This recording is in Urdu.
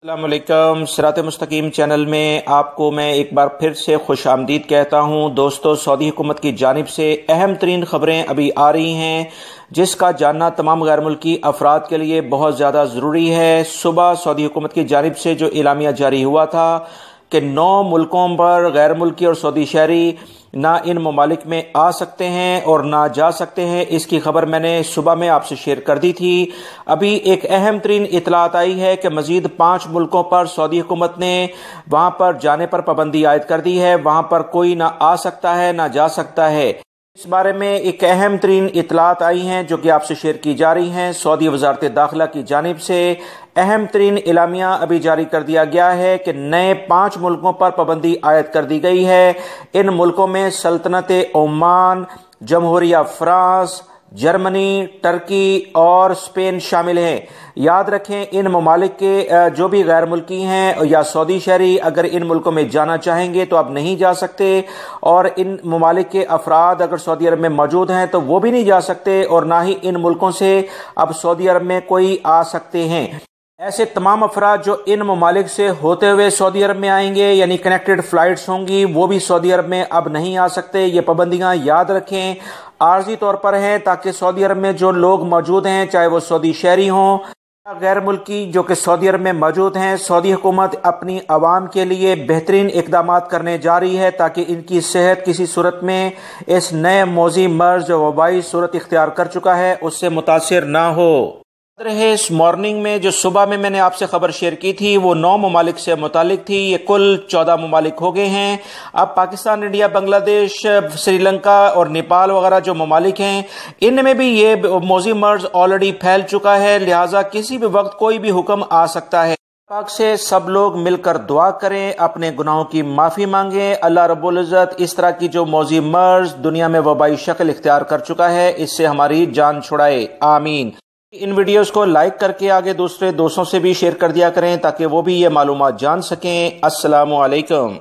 السلام علیکم۔ صراط مستقیم چینل میں آپ کو میں ایک بار پھر سے خوش آمدید کہتا ہوں۔ دوستو، سعودی حکومت کی جانب سے اہم ترین خبریں ابھی آ رہی ہیں جس کا جاننا تمام غیر ملکی افراد کے لیے بہت زیادہ ضروری ہے۔ صبح سعودی حکومت کی جانب سے جو اعلامیہ جاری ہوا تھا کہ 9 ملکوں پر غیر ملکی اور سعودی شہری نہ ان ممالک میں آ سکتے ہیں اور نہ جا سکتے ہیں، اس کی خبر میں نے صبح میں آپ سے شیئر کر دی تھی۔ ابھی ایک اہم ترین اطلاعات آئی ہے کہ مزید 5 ملکوں پر سعودی حکومت نے وہاں پر جانے پر پابندی عائد کر دی ہے، وہاں پر کوئی نہ آ سکتا ہے نہ جا سکتا ہے۔ اس بارے میں ایک اہم ترین اطلاعات آئی ہیں جو کہ آپ سے شیئر کی جا رہی ہیں۔ سعودی وزارت داخلہ کی جانب سے اہم ترین اعلامیہ ابھی جاری کر دیا گیا ہے کہ نئے 5 ملکوں پر پابندی عائد کر دی گئی ہے۔ ان ملکوں میں سلطنت عمان، جمہوریہ فرانس، جرمنی، ترکی اور اسپین شامل ہیں۔ یاد رکھیں، ان ممالک کے جو بھی غیر ملکی ہیں یا سعودی شہری اگر ان ملکوں میں جانا چاہیں گے تو اب نہیں جا سکتے، اور ان ممالک کے افراد اگر سعودی عرب میں موجود ہیں تو وہ بھی نہیں جا سکتے، اور نہ ہی ان ملکوں سے اب سعودی عرب میں کوئی آ سکتے ہیں۔ ایسے تمام افراد جو ان ممالک سے ہوتے ہوئے سعودی عرب میں آئیں گے، یعنی کنیکٹڈ فلائٹس ہوں گی، وہ بھی سعودی عرب میں اب نہیں آ سکتے۔ یہ پابندیاں یاد رکھیں عارضی طور پر ہیں تاکہ سعودی عرب میں جو لوگ موجود ہیں، چاہے وہ سعودی شہری ہوں یا غیر ملکی جو کہ سعودی عرب میں موجود ہیں، سعودی حکومت اپنی عوام کے لیے بہترین اقدامات کرنے جا رہی ہے تاکہ ان کی صحت کسی صورت میں اس نئے موذی مرض جو وبائی صورت اختیار کر چکا ہے اس سے متاثر نہ ہو۔ اس مارننگ میں جو صبح میں نے آپ سے خبر شیئر کی تھی وہ 9 ممالک سے متعلق تھی، یہ کل 14 ممالک ہو گئے ہیں۔ اب پاکستان، انڈیا، بنگلہ دیش، سری لنکا اور نیپال وغیرہ جو ممالک ہیں، ان میں بھی یہ موذی مرض آلریڈی پھیل چکا ہے، لہٰذا کسی بھی وقت کوئی بھی حکم آ سکتا ہے۔ پاک سے سب لوگ مل کر دعا کریں، اپنے گناہوں کی معافی مانگیں۔ اللہ رب العزت اس طرح کی جو موذی مرض دنیا میں وبائی شکل اختیار کر چکا ہے اس سے ہماری جان چھڑائے، آمین۔ ان ویڈیوز کو لائک کر کے آگے دوسرے دوستوں سے بھی شیئر کر دیا کریں تاکہ وہ بھی یہ معلومات جان سکیں۔ السلام علیکم۔